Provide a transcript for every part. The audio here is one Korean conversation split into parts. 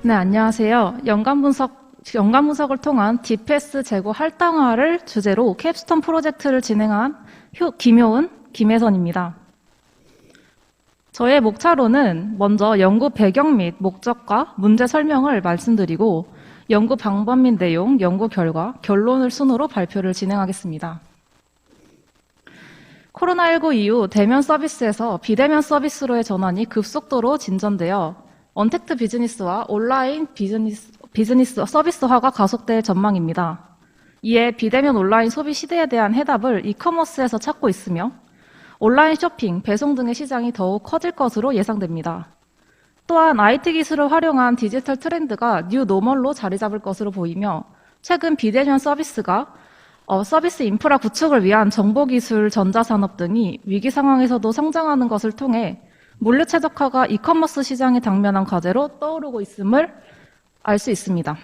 네, 안녕하세요. 연간 분석을 통한 DPS 재고 할당화를 주제로 캡스톤 프로젝트를 진행한 김효은, 김혜선입니다. 저의 목차로는 먼저 연구 배경 및 목적과 문제 설명을 말씀드리고 연구 방법 및 내용, 연구 결과, 결론을 순으로 발표를 진행하겠습니다. 코로나19 이후 대면 서비스에서 비대면 서비스로의 전환이 급속도로 진전되어 언택트 비즈니스와 온라인 비즈니스 서비스화가 가속될 전망입니다. 이에 비대면 온라인 소비 시대에 대한 해답을 이커머스에서 찾고 있으며 온라인 쇼핑, 배송 등의 시장이 더욱 커질 것으로 예상됩니다. 또한 IT 기술을 활용한 디지털 트렌드가 뉴 노멀로 자리 잡을 것으로 보이며 최근 비대면 서비스가 서비스 인프라 구축을 위한 정보기술, 전자산업 등이 위기 상황에서도 성장하는 것을 통해 물류 최적화가 이커머스 시장에 당면한 과제로 떠오르고 있음을 알 수 있습니다.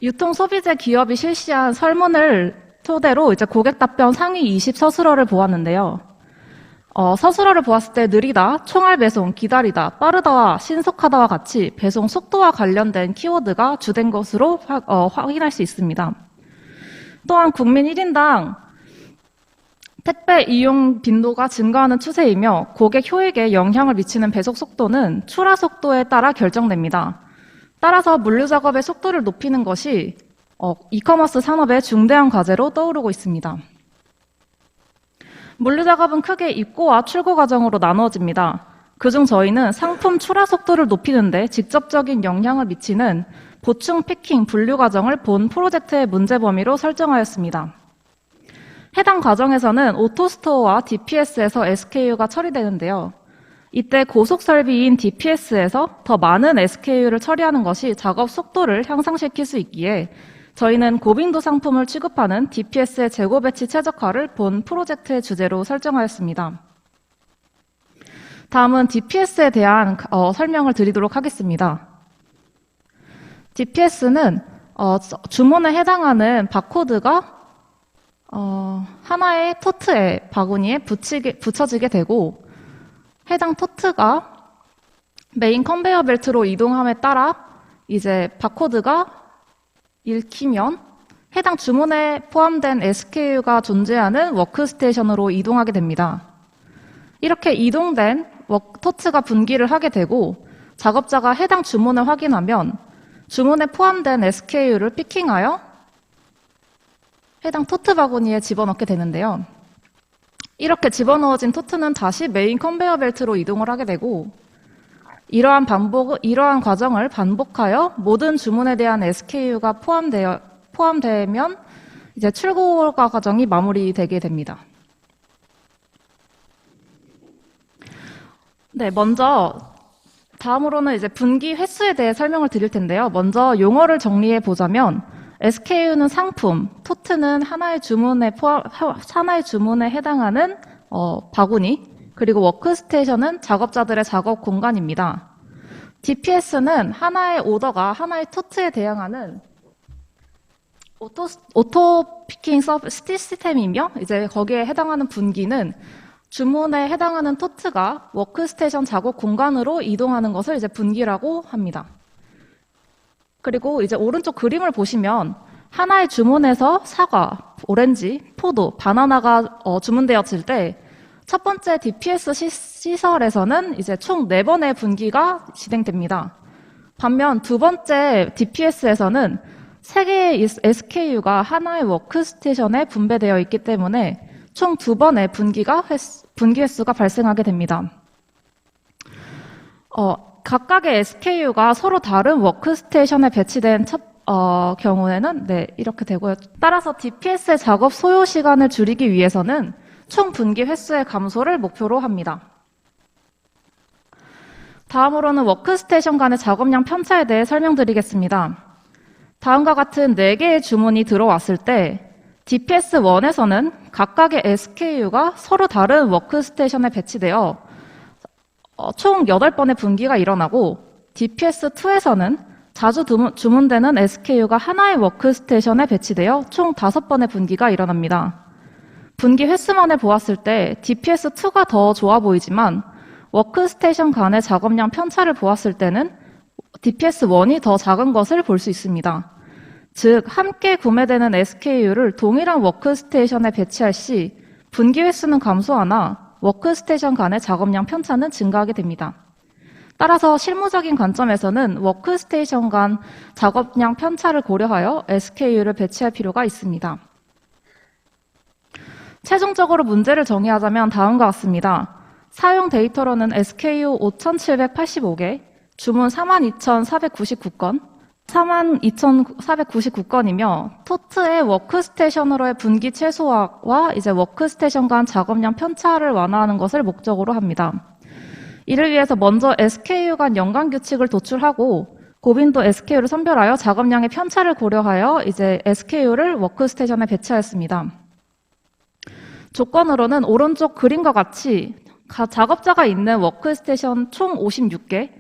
유통 소비재 기업이 실시한 설문을 토대로 이제 고객 답변 상위 20 서술어를 보았는데요. 서술어를 보았을 때 느리다, 총알 배송, 기다리다, 빠르다와 신속하다와 같이 배송 속도와 관련된 키워드가 주된 것으로 확인할 수 있습니다. 또한 국민 1인당 택배 이용 빈도가 증가하는 추세이며 고객 효익에 영향을 미치는 배송 속도는 출하 속도에 따라 결정됩니다. 따라서 물류 작업의 속도를 높이는 것이 이커머스 산업의 중대한 과제로 떠오르고 있습니다. 물류 작업은 크게 입고와 출고 과정으로 나누어집니다. 그중 저희는 상품 출하 속도를 높이는 데 직접적인 영향을 미치는 보충 패킹 분류 과정을 본 프로젝트의 문제 범위로 설정하였습니다. 해당 과정에서는 오토스토어와 DPS에서 SKU가 처리되는데요. 이때 고속 설비인 DPS에서 더 많은 SKU를 처리하는 것이 작업 속도를 향상시킬 수 있기에 저희는 고빈도 상품을 취급하는 DPS의 재고 배치 최적화를 본 프로젝트의 주제로 설정하였습니다. 다음은 DPS에 대한 설명을 드리도록 하겠습니다. DPS는 주문에 해당하는 바코드가 하나의 토트에 바구니에 붙여지게 되고 해당 토트가 메인 컨베이어 벨트로 이동함에 따라 이제 바코드가 읽히면 해당 주문에 포함된 SKU가 존재하는 워크스테이션으로 이동하게 됩니다. 이렇게 이동된 토트가 분기를 하게 되고 작업자가 해당 주문을 확인하면 주문에 포함된 SKU를 피킹하여 해당 토트 바구니에 집어넣게 되는데요. 이렇게 집어넣어진 토트는 다시 메인 컨베이어 벨트로 이동을 하게 되고 이러한 과정을 반복하여 모든 주문에 대한 SKU가 포함되면 이제 출고가 과정이 마무리되게 됩니다. 네, 먼저 다음으로는 이제 분기 횟수에 대해 설명을 드릴 텐데요. 먼저 용어를 정리해 보자면 SKU는 상품, 토트는 하나의 주문에 해당하는 바구니, 그리고 워크스테이션은 작업자들의 작업 공간입니다. DPS는 하나의 오더가 하나의 토트에 대응하는 오토 피킹 시스템이며 이제 거기에 해당하는 분기는 주문에 해당하는 토트가 워크스테이션 작업 공간으로 이동하는 것을 이제 분기라고 합니다. 그리고 이제 오른쪽 그림을 보시면 하나의 주문에서 사과, 오렌지, 포도, 바나나가 주문되었을 때 첫 번째 DPS 시설에서는 이제 총 4번의 분기가 진행됩니다. 반면 두 번째 DPS에서는 3개의 SKU가 하나의 워크스테이션에 분배되어 있기 때문에 총 2번의 분기 횟수가 발생하게 됩니다. 각각의 SKU가 서로 다른 워크스테이션에 배치된 경우에는 이렇게 되고요. 따라서 DPS의 작업 소요 시간을 줄이기 위해서는 총 분기 횟수의 감소를 목표로 합니다. 다음으로는 워크스테이션 간의 작업량 편차에 대해 설명드리겠습니다. 다음과 같은 4개의 주문이 들어왔을 때 DPS1에서는 각각의 SKU가 서로 다른 워크스테이션에 배치되어 총 8번의 분기가 일어나고 DPS2에서는 자주 주문되는 SKU가 하나의 워크스테이션에 배치되어 총 5번의 분기가 일어납니다. 분기 횟수만을 보았을 때 DPS2가 더 좋아 보이지만 워크스테이션 간의 작업량 편차를 보았을 때는 DPS1이 더 작은 것을 볼 수 있습니다. 즉, 함께 구매되는 SKU를 동일한 워크스테이션에 배치할 시 분기 횟수는 감소하나 워크스테이션 간의 작업량 편차는 증가하게 됩니다. 따라서 실무적인 관점에서는 워크스테이션 간 작업량 편차를 고려하여 SKU를 배치할 필요가 있습니다. 최종적으로 문제를 정의하자면 다음과 같습니다. 사용 데이터로는 SKU 5,785개, 주문 42,499건, 42,499건이며 토트의 워크스테이션으로의 분기 최소화와 이제 워크스테이션 간 작업량 편차를 완화하는 것을 목적으로 합니다. 이를 위해서 먼저 SKU 간 연관 규칙을 도출하고 고빈도 SKU를 선별하여 작업량의 편차를 고려하여 이제 SKU를 워크스테이션에 배치하였습니다. 조건으로는 오른쪽 그림과 같이 작업자가 있는 워크스테이션 총 56개,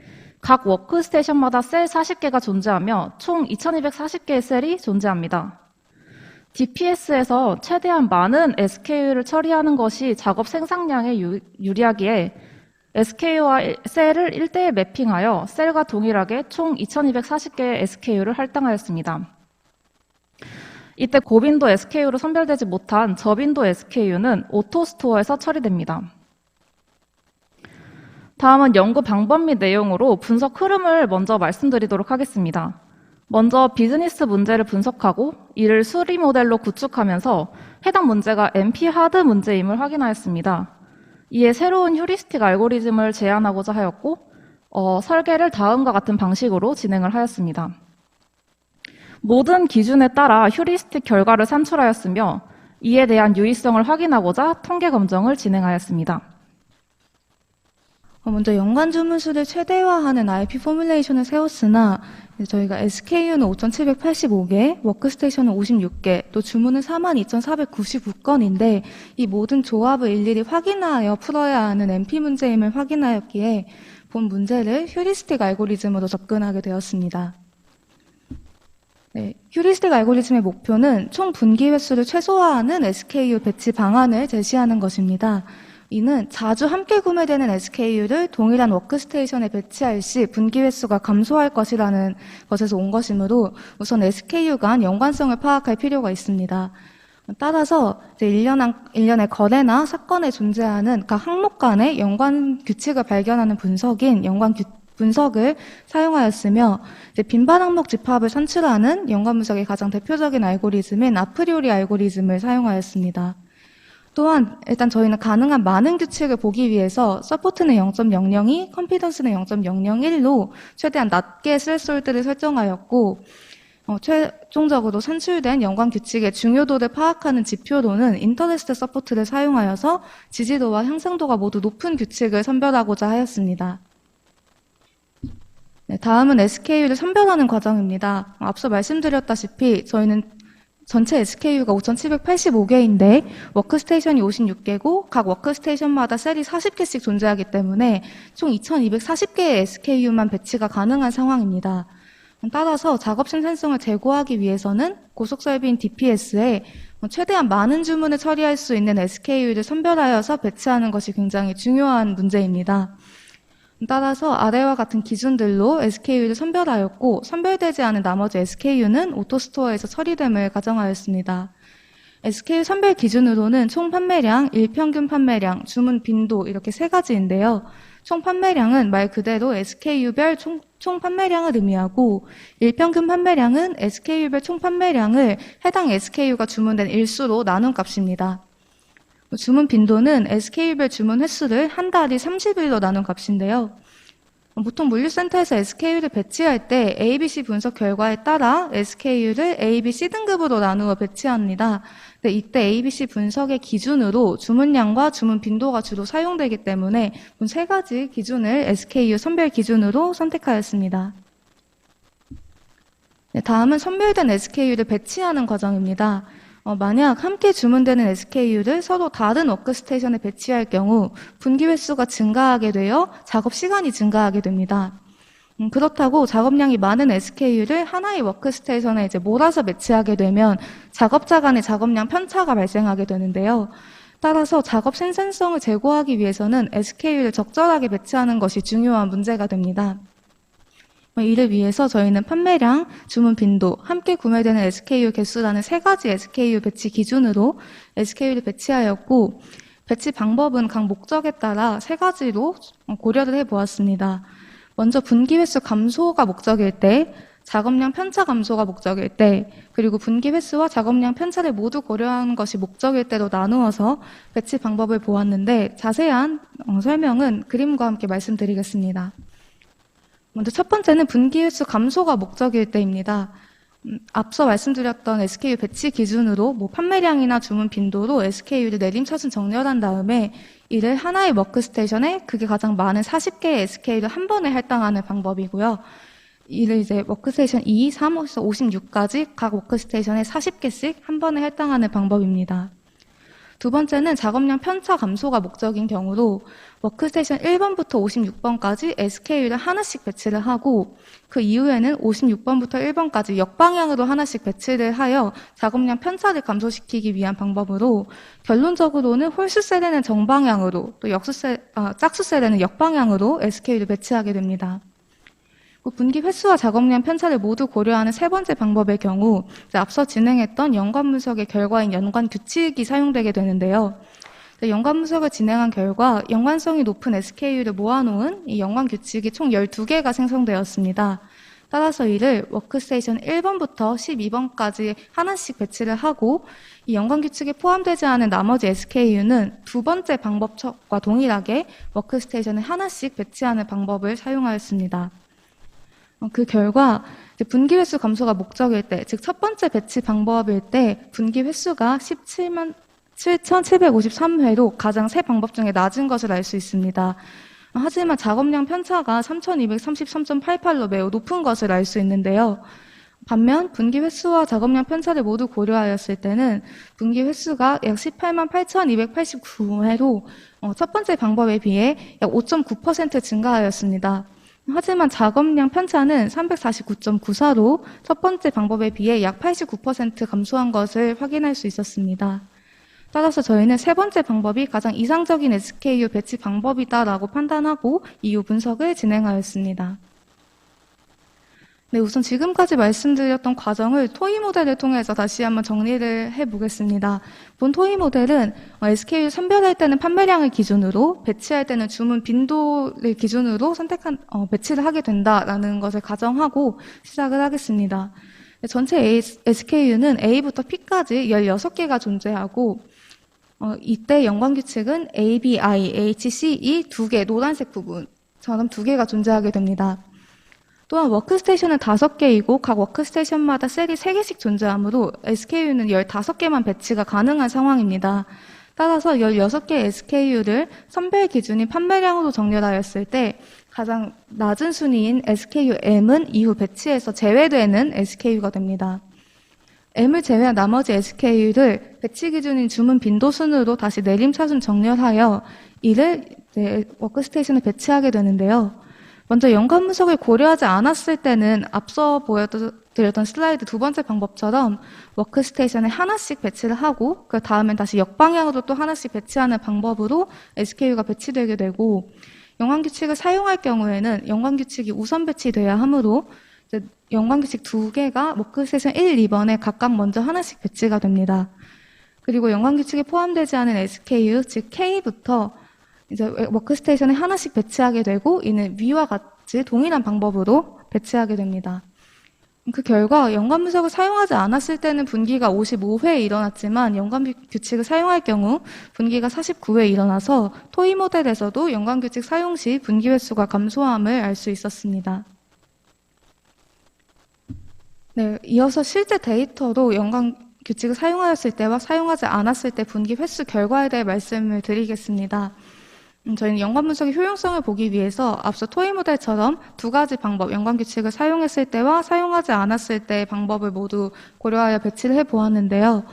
각 워크스테이션마다 셀 40개가 존재하며 총 2240개의 셀이 존재합니다. DPS에서 최대한 많은 SKU를 처리하는 것이 작업 생산량에 유리하기에 SKU와 셀을 1대1 매핑하여 셀과 동일하게 총 2240개의 SKU를 할당하였습니다. 이때 고빈도 SKU로 선별되지 못한 저빈도 SKU는 오토스토어에서 처리됩니다. 다음은 연구 방법 및 내용으로 분석 흐름을 먼저 말씀드리도록 하겠습니다. 먼저 비즈니스 문제를 분석하고 이를 수리 모델로 구축하면서 해당 문제가 NP 하드 문제임을 확인하였습니다. 이에 새로운 휴리스틱 알고리즘을 제안하고자 하였고 설계를 다음과 같은 방식으로 진행을 하였습니다. 모든 기준에 따라 휴리스틱 결과를 산출하였으며 이에 대한 유의성을 확인하고자 통계 검정을 진행하였습니다. 먼저 연관 주문수를 최대화하는 IP 포뮬레이션을 세웠으나 저희가 SKU는 5,785개, 워크스테이션은 56개, 또 주문은 42,499건인데 이 모든 조합을 일일이 확인하여 풀어야 하는 NP 문제임을 확인하였기에 본 문제를 휴리스틱 알고리즘으로 접근하게 되었습니다. 휴리스틱 알고리즘의 목표는 총 분기 횟수를 최소화하는 SKU 배치 방안을 제시하는 것입니다. 이는 자주 함께 구매되는 SKU를 동일한 워크스테이션에 배치할 시 분기 횟수가 감소할 것이라는 것에서 온 것이므로 우선 SKU 간 연관성을 파악할 필요가 있습니다. 따라서 일련의 거래나 사건에 존재하는 각 항목 간의 연관 규칙을 발견하는 분석인 분석을 사용하였으며 빈반 항목 집합을 산출하는 연관 분석의 가장 대표적인 알고리즘인 아프리오리 알고리즘을 사용하였습니다. 또한 일단 저희는 가능한 많은 규칙을 보기 위해서 서포트는 0.002, 컨피던스는 0.001로 최대한 낮게 스레스홀드를 설정하였고 최종적으로 산출된 연관 규칙의 중요도를 파악하는 지표로는 인터레스트 서포트를 사용하여서 지지도와 향상도가 모두 높은 규칙을 선별하고자 하였습니다. 다음은 SKU를 선별하는 과정입니다. 앞서 말씀드렸다시피 저희는 전체 SKU가 5,785개인데 워크스테이션이 56개고 각 워크스테이션마다 셀이 40개씩 존재하기 때문에 총 2,240개의 SKU만 배치가 가능한 상황입니다. 따라서 작업 생산성을 제고하기 위해서는 고속설비인 DPS에 최대한 많은 주문을 처리할 수 있는 SKU를 선별하여서 배치하는 것이 굉장히 중요한 문제입니다. 따라서 아래와 같은 기준들로 SKU를 선별하였고 선별되지 않은 나머지 SKU는 오토스토어에서 처리됨을 가정하였습니다. SKU 선별 기준으로는 총 판매량, 일평균 판매량, 주문 빈도 이렇게 세 가지인데요. 총 판매량은 말 그대로 SKU별 총 판매량을 의미하고 일평균 판매량은 SKU별 총 판매량을 해당 SKU가 주문된 일수로 나눈 값입니다. 주문 빈도는 SKU별 주문 횟수를 한 달이 30일로 나눈 값인데요. 보통 물류센터에서 SKU를 배치할 때 ABC 분석 결과에 따라 SKU를 A, B, C 등급으로 나누어 배치합니다. 이때 ABC 분석의 기준으로 주문량과 주문 빈도가 주로 사용되기 때문에 본 세 가지 기준을 SKU 선별 기준으로 선택하였습니다. 다음은 선별된 SKU를 배치하는 과정입니다. 만약 함께 주문되는 SKU를 서로 다른 워크스테이션에 배치할 경우 분기 횟수가 증가하게 되어 작업 시간이 증가하게 됩니다. 그렇다고 작업량이 많은 SKU를 하나의 워크스테이션에 몰아서 배치하게 되면 작업자 간의 작업량 편차가 발생하게 되는데요. 따라서 작업 생산성을 제고하기 위해서는 SKU를 적절하게 배치하는 것이 중요한 문제가 됩니다. 이를 위해서 저희는 판매량, 주문 빈도, 함께 구매되는 SKU 개수라는 세 가지 SKU 배치 기준으로 SKU를 배치하였고, 배치 방법은 각 목적에 따라 세 가지로 고려를 해보았습니다. 먼저 분기 횟수 감소가 목적일 때, 작업량 편차 감소가 목적일 때, 그리고 분기 횟수와 작업량 편차를 모두 고려하는 것이 목적일 때로 나누어서 배치 방법을 보았는데, 자세한 설명은 그림과 함께 말씀드리겠습니다. 먼저 첫 번째는 분기 횟수 감소가 목적일 때입니다. 앞서 말씀드렸던 SKU 배치 기준으로 판매량이나 주문 빈도로 SKU를 내림차순 정렬한 다음에 이를 하나의 워크스테이션에 그게 가장 많은 40개의 SKU를 한 번에 할당하는 방법이고요. 이를 이제 워크스테이션 2, 3에서 56까지 각 워크스테이션에 40개씩 한 번에 할당하는 방법입니다. 두 번째는 작업량 편차 감소가 목적인 경우로 워크스테이션 1번부터 56번까지 SKU를 하나씩 배치를 하고 그 이후에는 56번부터 1번까지 역방향으로 하나씩 배치를 하여 작업량 편차를 감소시키기 위한 방법으로 결론적으로는 홀수 셀에는 정방향으로 또 짝수 셀에는 역방향으로 SKU를 배치하게 됩니다. 분기 횟수와 작업량 편차를 모두 고려하는 세 번째 방법의 경우 앞서 진행했던 연관 분석의 결과인 연관 규칙이 사용되게 되는데요. 연관 분석을 진행한 결과 연관성이 높은 SKU를 모아놓은 이 연관 규칙이 총 12개가 생성되었습니다. 따라서 이를 워크스테이션 1번부터 12번까지 하나씩 배치를 하고 이 연관 규칙에 포함되지 않은 나머지 SKU는 두 번째 방법과 동일하게 워크스테이션에 하나씩 배치하는 방법을 사용하였습니다. 그 결과 분기 횟수 감소가 목적일 때, 즉 첫 번째 배치 방법일 때 분기 횟수가 177,753회로 가장 세 방법 중에 낮은 것을 알 수 있습니다. 하지만 작업량 편차가 3,233.88로 매우 높은 것을 알 수 있는데요. 반면 분기 횟수와 작업량 편차를 모두 고려하였을 때는 분기 횟수가 약 188,289회로 첫 번째 방법에 비해 약 5.9% 증가하였습니다. 하지만 작업량 편차는 349.94로 첫 번째 방법에 비해 약 89% 감소한 것을 확인할 수 있었습니다. 따라서 저희는 세 번째 방법이 가장 이상적인 SKU 배치 방법이다라고 판단하고 이후 분석을 진행하였습니다. 네, 우선 지금까지 말씀드렸던 과정을 토이 모델을 통해서 다시 한번 정리를 해보겠습니다. 본 토이 모델은 SKU 선별할 때는 판매량을 기준으로, 배치할 때는 주문 빈도를 기준으로 배치를 하게 된다라는 것을 가정하고 시작을 하겠습니다. 전체 SKU는 A부터 P까지 16개가 존재하고 이때 연관규칙은 A, B, I, H, C, E 두 개, 노란색 부분처럼 두 개가 존재하게 됩니다. 또한 워크스테이션은 5개이고 각 워크스테이션마다 셀이 3개씩 존재하므로 SKU는 15개만 배치가 가능한 상황입니다. 따라서 16개 SKU를 선별 기준인 판매량으로 정렬하였을 때 가장 낮은 순위인 SKU M은 이후 배치에서 제외되는 SKU가 됩니다. M을 제외한 나머지 SKU를 배치 기준인 주문 빈도 순으로 다시 내림차순 정렬하여 이를 워크스테이션에 배치하게 되는데요. 먼저 연관 분석을 고려하지 않았을 때는 앞서 보여드렸던 슬라이드 두 번째 방법처럼 워크스테이션에 하나씩 배치를 하고 그 다음엔 다시 역방향으로 또 하나씩 배치하는 방법으로 SKU가 배치되게 되고 연관규칙을 사용할 경우에는 연관규칙이 우선 배치돼야 하므로 연관규칙 두 개가 워크스테이션 1, 2번에 각각 먼저 하나씩 배치가 됩니다. 그리고 연관규칙에 포함되지 않은 SKU, 즉 K부터 이제 워크스테이션에 하나씩 배치하게 되고 이는 위와 같이 동일한 방법으로 배치하게 됩니다. 그 결과 연관 분석을 사용하지 않았을 때는 분기가 55회에 일어났지만 연관 규칙을 사용할 경우 분기가 49회에 일어나서 토이 모델에서도 연관 규칙 사용 시 분기 횟수가 감소함을 알 수 있었습니다. 네, 이어서 실제 데이터로 연관 규칙을 사용하였을 때와 사용하지 않았을 때 분기 횟수 결과에 대해 말씀을 드리겠습니다. 저희는 연관 분석의 효용성을 보기 위해서 앞서 토이 모델처럼 두 가지 방법, 연관 규칙을 사용했을 때와 사용하지 않았을 때의 방법을 모두 고려하여 배치를 해보았는데요.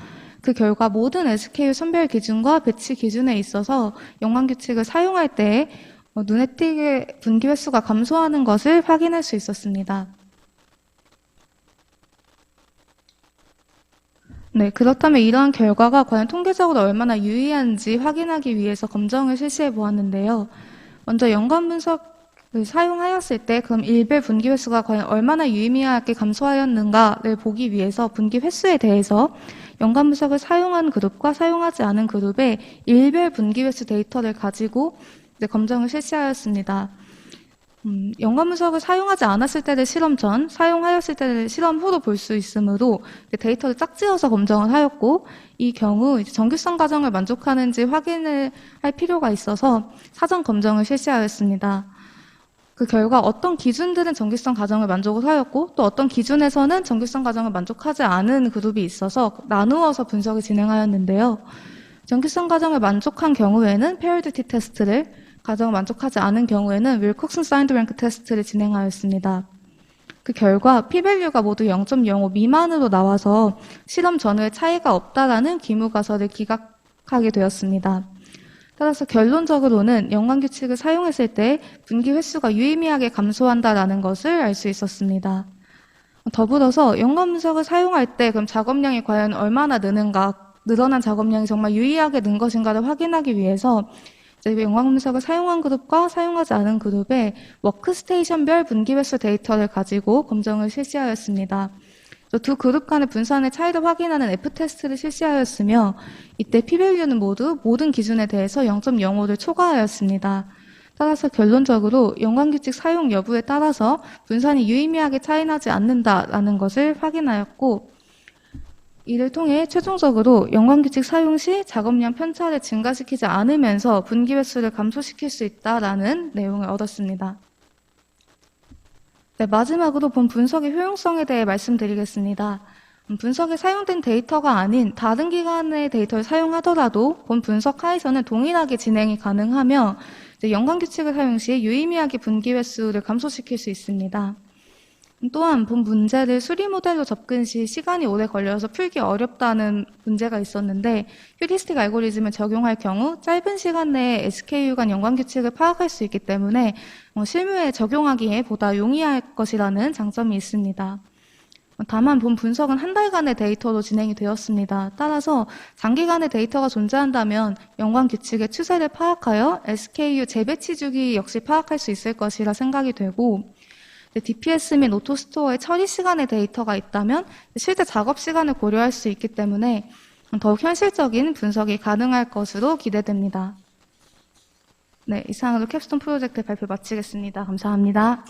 그 결과 모든 SKU 선별 기준과 배치 기준에 있어서 연관 규칙을 사용할 때 눈에 띄게 분기 횟수가 감소하는 것을 확인할 수 있었습니다. 네, 그렇다면 이러한 결과가 과연 통계적으로 얼마나 유의한지 확인하기 위해서 검정을 실시해 보았는데요. 먼저 연관 분석을 사용하였을 때 그럼 일별 분기 횟수가 과연 얼마나 유의미하게 감소하였는가를 보기 위해서 분기 횟수에 대해서 연관 분석을 사용한 그룹과 사용하지 않은 그룹의 일별 분기 횟수 데이터를 가지고 이제 검정을 실시하였습니다. 연관 분석을 사용하지 않았을 때를 실험 전, 사용하였을 때를 실험 후로 볼 수 있으므로 데이터를 짝지어서 검정을 하였고, 이 경우 이제 정규성 과정을 만족하는지 확인을 할 필요가 있어서 사전 검정을 실시하였습니다. 그 결과 어떤 기준들은 정규성 과정을 만족을 하였고, 또 어떤 기준에서는 정규성 과정을 만족하지 않은 그룹이 있어서 나누어서 분석을 진행하였는데요. 정규성 과정을 만족한 경우에는 페어리티 테스트를, 과정을 만족하지 않은 경우에는 윌콕슨 사인드 랭크 테스트를 진행하였습니다. 그 결과 p-value가 모두 0.05 미만으로 나와서 실험 전후에 차이가 없다라는 기무가설을 기각하게 되었습니다. 따라서 결론적으로는 연관규칙을 사용했을 때 분기 횟수가 유의미하게 감소한다라는 것을 알 수 있었습니다. 더불어서 연관 분석을 사용할 때 그럼 작업량이 과연 얼마나 느는가, 늘어난 작업량이 정말 유의하게 는 것인가를 확인하기 위해서 연관 분석을 사용한 그룹과 사용하지 않은 그룹의 워크스테이션별 분기 횟수 데이터를 가지고 검정을 실시하였습니다. 두 그룹 간의 분산의 차이를 확인하는 F테스트를 실시하였으며 이때 p-value는 모두 모든 기준에 대해서 0.05를 초과하였습니다. 따라서 결론적으로 연관규칙 사용 여부에 따라서 분산이 유의미하게 차이나지 않는다라는 것을 확인하였고, 이를 통해 최종적으로 연관규칙 사용 시 작업량 편차를 증가시키지 않으면서 분기 횟수를 감소시킬 수 있다라는 내용을 얻었습니다. 네, 마지막으로 본 분석의 효용성에 대해 말씀드리겠습니다. 분석에 사용된 데이터가 아닌 다른 기관의 데이터를 사용하더라도 본 분석 하에서는 동일하게 진행이 가능하며 연관규칙을 사용 시 유의미하게 분기 횟수를 감소시킬 수 있습니다. 또한 본 문제를 수리 모델로 접근 시 시간이 오래 걸려서 풀기 어렵다는 문제가 있었는데 휴리스틱 알고리즘을 적용할 경우 짧은 시간 내에 SKU 간 연관규칙을 파악할 수 있기 때문에 실무에 적용하기에 보다 용이할 것이라는 장점이 있습니다. 다만 본 분석은 한 달간의 데이터로 진행이 되었습니다. 따라서 장기간의 데이터가 존재한다면 연관규칙의 추세를 파악하여 SKU 재배치 주기 역시 파악할 수 있을 것이라 생각이 되고, DPS 및 오토스토어의 처리 시간의 데이터가 있다면 실제 작업 시간을 고려할 수 있기 때문에 더욱 현실적인 분석이 가능할 것으로 기대됩니다. 네, 이상으로 캡스톤 프로젝트 발표 마치겠습니다. 감사합니다.